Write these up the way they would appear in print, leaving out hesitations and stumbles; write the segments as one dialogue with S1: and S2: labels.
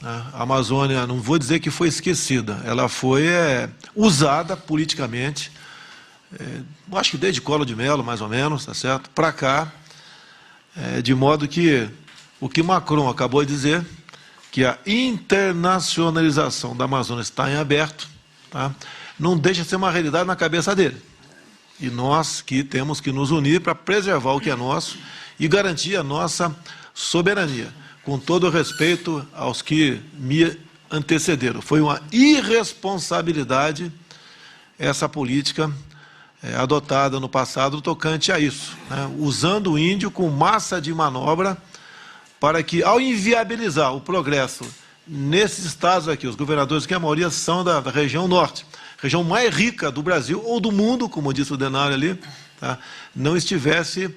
S1: né? A Amazônia, não vou dizer que foi esquecida, ela foi usada politicamente, acho que desde Collor de Mello, mais ou menos, tá certo? Para cá, de modo que o que Macron acabou de dizer, que a internacionalização da Amazônia está em aberto, tá? Não deixa de ser uma realidade na cabeça dele. E nós que temos que nos unir para preservar o que é nosso e garantir a nossa soberania, com todo o respeito aos que me antecederam. Foi uma irresponsabilidade essa política adotada no passado tocante a isso, né? Usando o índio com massa de manobra para que, ao inviabilizar o progresso nesses estados aqui, os governadores, que a maioria são da região norte, região mais rica do Brasil ou do mundo, como disse o Denário ali, tá? Não estivesse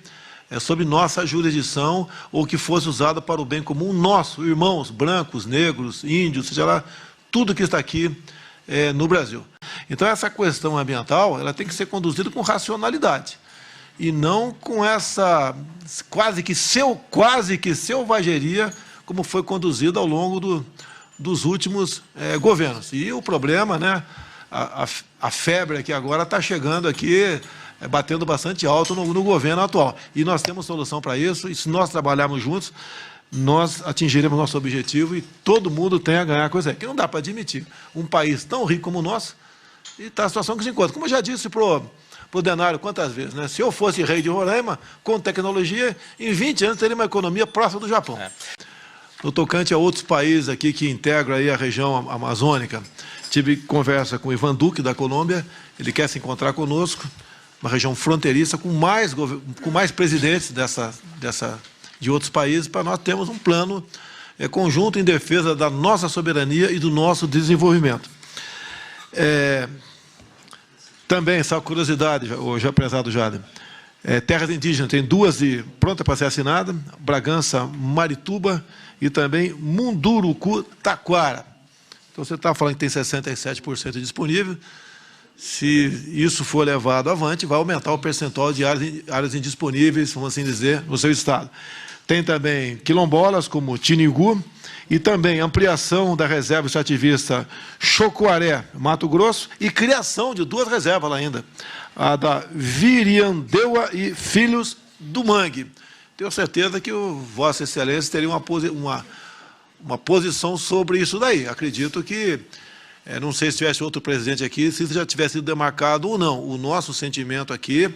S1: sob nossa jurisdição ou que fosse usado para o bem comum nosso, irmãos, brancos, negros, índios, seja lá, tudo que está aqui no Brasil. Então, essa questão ambiental, ela tem que ser conduzida com racionalidade e não com essa quase que selvageria como foi conduzida ao longo dos últimos governos. E o problema, né, a febre aqui agora está chegando aqui, batendo bastante alto no governo atual. E nós temos solução para isso, e se nós trabalharmos juntos, nós atingiremos nosso objetivo e todo mundo tem a ganhar com isso aí. Que não dá para admitir um país tão rico como o nosso e está a situação que se encontra. Como eu já disse para o Denário quantas vezes, né? Se eu fosse rei de Roraima, com tecnologia, em 20 anos teria uma economia próxima do Japão. No tocante a outros países aqui que integram aí a região amazônica, tive conversa com o Ivan Duque, da Colômbia, ele quer se encontrar conosco, uma região fronteiriça, com mais presidentes de outros países, para nós termos um plano conjunto em defesa da nossa soberania e do nosso desenvolvimento. Também, só curiosidade, o já prezado Jader, terras indígenas, tem duas prontas para ser assinada, Bragança, Marituba e também Munduruku, Taquara. Então, você está falando que tem 67% disponível. Se isso for levado avante, vai aumentar o percentual de áreas indisponíveis, vamos assim dizer, no seu estado. Tem também quilombolas, como Tiningu, e também ampliação da reserva extrativista Chocoaré, Mato Grosso, e criação de duas reservas lá ainda, a da Viriandeua e Filhos do Mangue. Tenho certeza que o Vossa Excelência teria uma posição sobre isso daí. Acredito que, não sei se tivesse outro presidente aqui, se isso já tivesse sido demarcado ou não. O nosso sentimento aqui,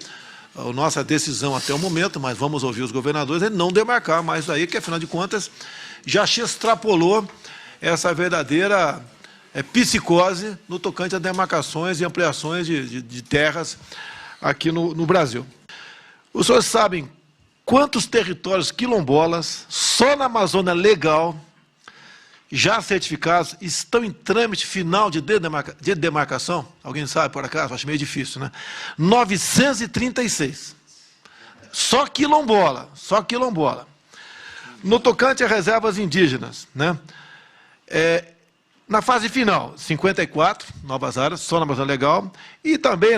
S1: a nossa decisão até o momento, mas vamos ouvir os governadores, é não demarcar mais isso aí, que afinal de contas já se extrapolou essa verdadeira psicose no tocante a demarcações e ampliações de terras aqui no Brasil. Os senhores sabem quantos territórios quilombolas, só na Amazônia Legal, já certificados, estão em trâmite final de demarcação? Alguém sabe, por acaso? Acho meio difícil, né? 936. Só quilombola, só quilombola. No tocante a reservas indígenas, né? Na fase final, 54 novas áreas, só na Amazônia Legal, e também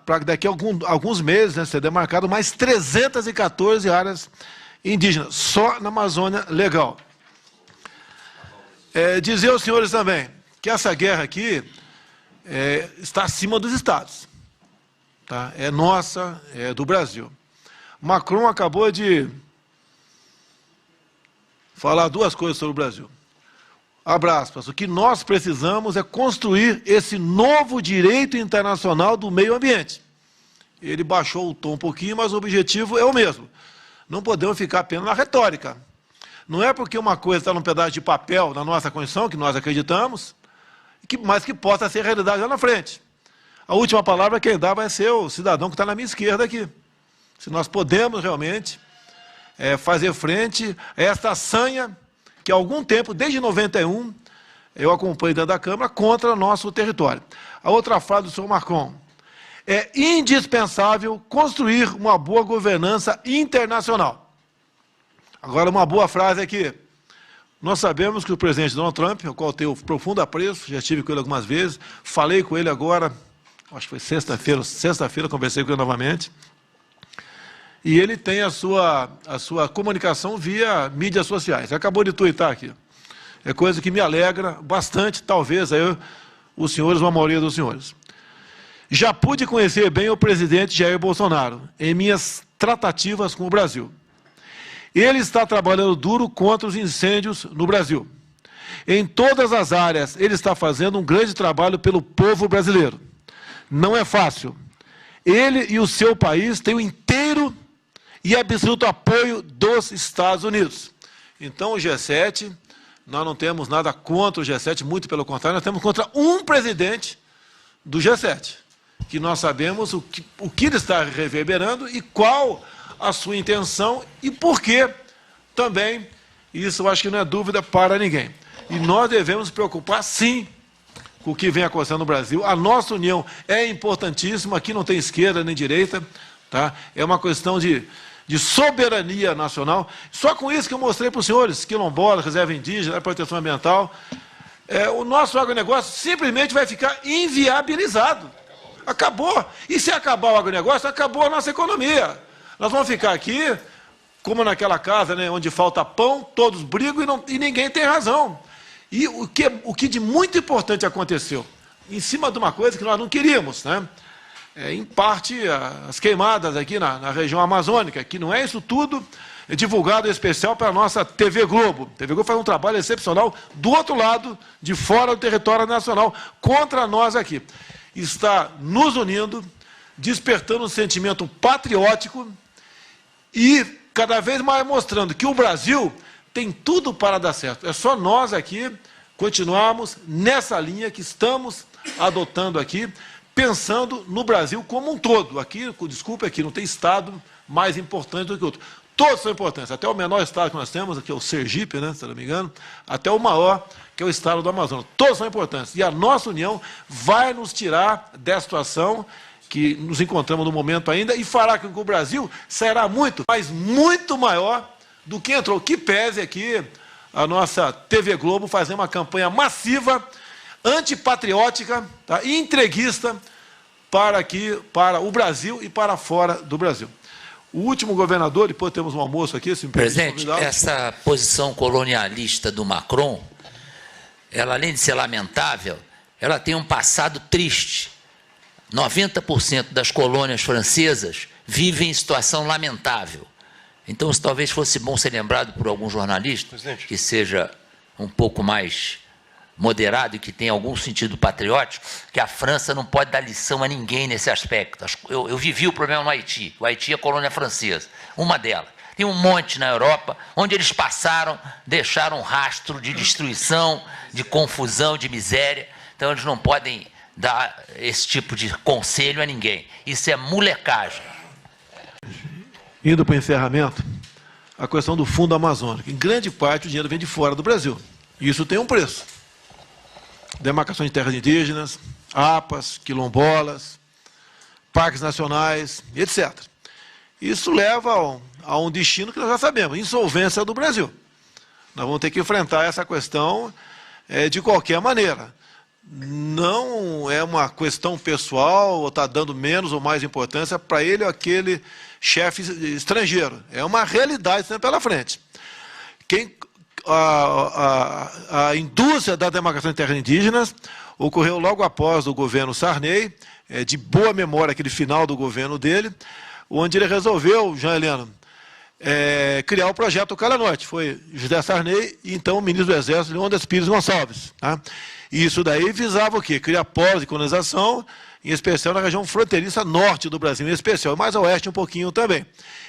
S1: para daqui a alguns meses, né, ser demarcado mais 314 áreas indígenas, só na Amazônia Legal. Dizer aos senhores também que essa guerra aqui está acima dos estados, tá? É nossa, é do Brasil. Macron acabou de falar duas coisas sobre o Brasil. Abre aspas, o que nós precisamos é construir esse novo direito internacional do meio ambiente. Ele baixou o tom um pouquinho, mas o objetivo é o mesmo. Não podemos ficar apenas na retórica. Não é porque uma coisa está num pedaço de papel na nossa Constituição, que nós acreditamos, mas que possa ser realidade lá na frente. A última palavra quem dá vai ser o cidadão que está na minha esquerda aqui. Se nós podemos realmente fazer frente a esta sanha que há algum tempo, desde 91, eu acompanho dentro da Câmara, contra o nosso território. A outra frase do senhor Macron: é indispensável construir uma boa governança internacional. Agora, uma boa frase aqui. Nós sabemos que o presidente Donald Trump, ao qual tenho profundo apreço, já estive com ele algumas vezes, falei com ele agora, acho que foi sexta-feira, conversei com ele novamente, e ele tem a sua comunicação via mídias sociais. Acabou de tuitar aqui. É coisa que me alegra bastante, talvez, aí, os senhores, ou a maioria dos senhores. Já pude conhecer bem o presidente Jair Bolsonaro em minhas tratativas com o Brasil. Ele está trabalhando duro contra os incêndios no Brasil. Em todas as áreas, ele está fazendo um grande trabalho pelo povo brasileiro. Não é fácil. Ele e o seu país têm o inteiro e absoluto apoio dos Estados Unidos. Então, o G7, nós não temos nada contra o G7, muito pelo contrário, nós temos contra um presidente do G7, que nós sabemos o que ele está reverberando e qual a sua intenção e por quê também. Isso eu acho que não é dúvida para ninguém. E nós devemos nos preocupar, sim, com o que vem acontecendo no Brasil. A nossa união é importantíssima, aqui não tem esquerda nem direita, tá? É uma questão de soberania nacional. Só com isso que eu mostrei para os senhores, quilombola, reserva indígena, proteção ambiental, o nosso agronegócio simplesmente vai ficar inviabilizado. Acabou. E se acabar o agronegócio, acabou a nossa economia. Nós vamos ficar aqui, como naquela casa, né, onde falta pão, todos brigam e ninguém tem razão. E o que de muito importante aconteceu, em cima de uma coisa que nós não queríamos, né? Em parte, as queimadas aqui na região amazônica, que não é isso tudo divulgado em especial para a nossa TV Globo. A TV Globo faz um trabalho excepcional do outro lado, de fora do território nacional, contra nós aqui. Está nos unindo, despertando um sentimento patriótico e cada vez mais mostrando que o Brasil tem tudo para dar certo. É só nós aqui continuarmos nessa linha que estamos adotando aqui, pensando no Brasil como um todo. Aqui, desculpe, aqui não tem estado mais importante do que outro. Todos são importantes, até o menor estado que nós temos, que é o Sergipe, né, se não me engano, até o maior, que é o estado do Amazonas. Todos são importantes. E a nossa união vai nos tirar dessa situação que nos encontramos no momento ainda e fará com que o Brasil sairá muito, mas muito maior do que entrou. Que pese aqui a nossa TV Globo fazer uma campanha massiva, antipatriótica, tá, e entreguista para o Brasil e para fora do Brasil. O último governador, depois temos um almoço aqui, se me permite.
S2: Presidente, essa posição colonialista do Macron, ela, além de ser lamentável, ela tem um passado triste. 90% das colônias francesas vivem em situação lamentável. Então, isso talvez fosse bom ser lembrado por algum jornalista, presidente, que seja um pouco mais moderado e que tenha algum sentido patriótico, que a França não pode dar lição a ninguém nesse aspecto. Eu vivi o problema no Haiti. O Haiti é a colônia francesa, uma delas. Tem um monte na Europa, onde eles passaram, deixaram um rastro de destruição, de confusão, de miséria. Então, eles não podem dar esse tipo de conselho a ninguém. Isso é molecagem.
S1: Indo para o encerramento, a questão do Fundo Amazônico. Em grande parte, o dinheiro vem de fora do Brasil. E isso tem um preço. Demarcação de terras indígenas, APAs, quilombolas, parques nacionais, etc. Isso leva a um destino que nós já sabemos, insolvência do Brasil. Nós vamos ter que enfrentar essa questão de qualquer maneira. Não é uma questão pessoal, ou está dando menos ou mais importância para ele ou aquele chefe estrangeiro. É uma realidade sempre pela frente. A indústria da demarcação de terras indígenas ocorreu logo após o governo Sarney, de boa memória aquele final do governo dele, onde ele resolveu, Jean Heleno, criar o projeto Calha Norte. Foi José Sarney e então o ministro do Exército, Leônidas Pires Gonçalves. Tá? E isso daí visava o quê? Criar polos de colonização, em especial na região fronteiriça norte do Brasil, em especial, e mais a oeste um pouquinho também.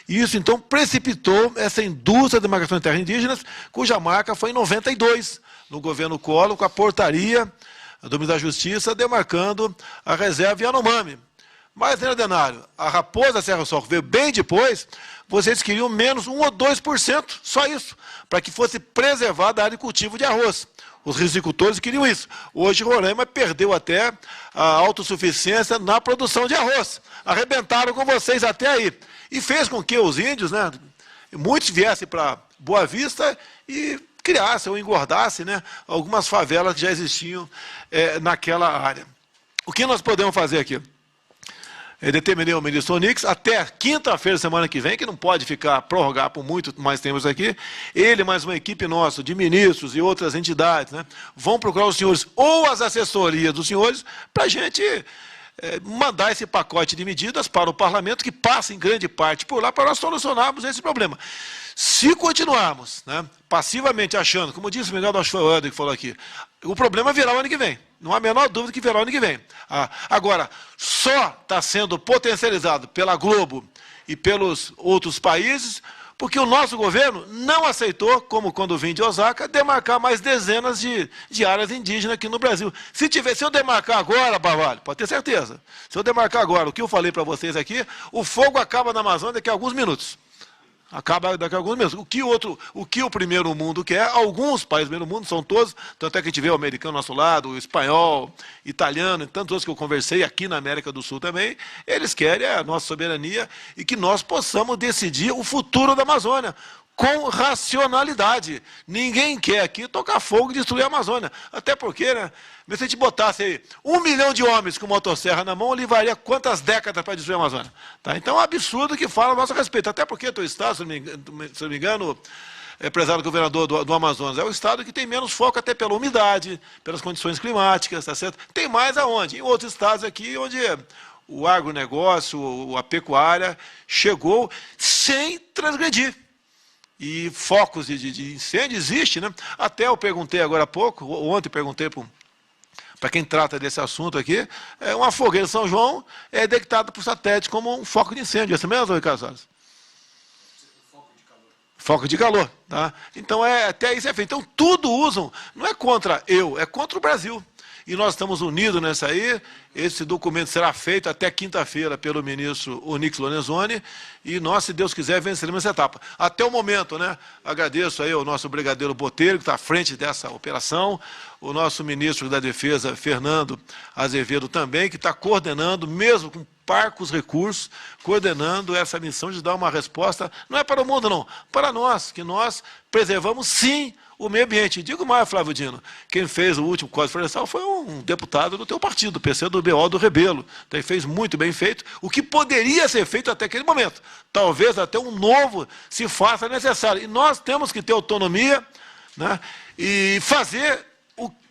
S1: E isso, então, precipitou essa indústria de demarcação de terras indígenas, cuja marca foi em 92, no governo Collor, com a portaria do ministro da Justiça, demarcando a reserva Yanomami. Mas, né, Denário, a Raposa Serra do Sol veio bem depois, vocês queriam menos 1 ou 2%, só isso, para que fosse preservada a área de cultivo de arroz. Os risicultores queriam isso. Hoje, Roraima perdeu até a autossuficiência na produção de arroz. Arrebentaram com vocês até aí. E fez com que os índios, né, muitos viessem para Boa Vista e criassem ou engordassem, né, algumas favelas que já existiam naquela área. O que nós podemos fazer aqui? Eu determinei ao ministro Onix, até quinta-feira, semana que vem, que não pode ficar, prorrogar por muito mais tempo isso aqui, ele mais uma equipe nossa, de ministros e outras entidades, né, vão procurar os senhores, ou as assessorias dos senhores, para a gente mandar esse pacote de medidas para o parlamento, que passa em grande parte por lá, para nós solucionarmos esse problema. Se continuarmos, né, passivamente achando, como disse o Miguel do Achoando, que falou aqui, o problema virá o ano que vem. Não há a menor dúvida que virá o ano que vem. Agora, só está sendo potencializado pela Globo e pelos outros países, porque o nosso governo não aceitou, como quando vim de Osaka, demarcar mais dezenas de áreas indígenas aqui no Brasil. Se eu demarcar agora, Barbalho, pode ter certeza, se eu demarcar agora o que eu falei para vocês aqui, o fogo acaba na Amazônia daqui a alguns minutos. Acaba daqui a alguns meses. O que o primeiro mundo quer, alguns países do primeiro mundo, são todos, tanto é que a gente vê o americano ao nosso lado, o espanhol, italiano, e tantos outros que eu conversei aqui na América do Sul também, eles querem a nossa soberania e que nós possamos decidir o futuro da Amazônia, com racionalidade. Ninguém quer aqui tocar fogo e destruir a Amazônia. Até porque, né, se a gente botasse aí 1 milhão de homens com motosserra na mão, levaria quantas décadas para destruir a Amazônia? Tá? Então é um absurdo que fala a nosso respeito. Até porque o estado, se não me engano, prezado governador do Amazonas, é o estado que tem menos foco até pela umidade, pelas condições climáticas, tá certo? Tem mais aonde? Em outros estados aqui, onde o agronegócio, a pecuária, chegou sem transgredir. E focos de incêndio existe, né? Até eu perguntei agora há pouco, ontem perguntei para quem trata desse assunto aqui, uma fogueira de São João é detectada por satélite como um foco de incêndio. É isso mesmo, Ricardo Salles? Foco de calor. Tá? Então, até isso é feito. Então, tudo usam, não é contra eu, é contra o Brasil. E nós estamos unidos nessa aí. Esse documento será feito até quinta-feira pelo ministro Onyx Lorenzoni, e nós, se Deus quiser, venceremos essa etapa. Até o momento, né, agradeço aí ao nosso brigadeiro Botelho, que está à frente dessa operação, o nosso ministro da Defesa, Fernando Azevedo, também, que está coordenando, mesmo com parcos recursos, coordenando essa missão de dar uma resposta, não é para o mundo, não, para nós, que nós preservamos, sim, o meio ambiente. Digo mais, Flávio Dino, quem fez o último Código Florestal foi um deputado do teu partido, PC do BO do Rebelo. Então, ele fez muito bem feito, o que poderia ser feito até aquele momento. Talvez até um novo se faça necessário. E nós temos que ter autonomia, né, e fazer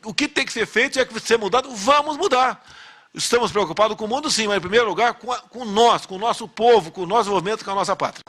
S1: o que tem que ser feito, é que ser mudado, vamos mudar. Estamos preocupados com o mundo, sim, mas em primeiro lugar com nós, com o nosso povo, com o nosso movimento, com a nossa pátria.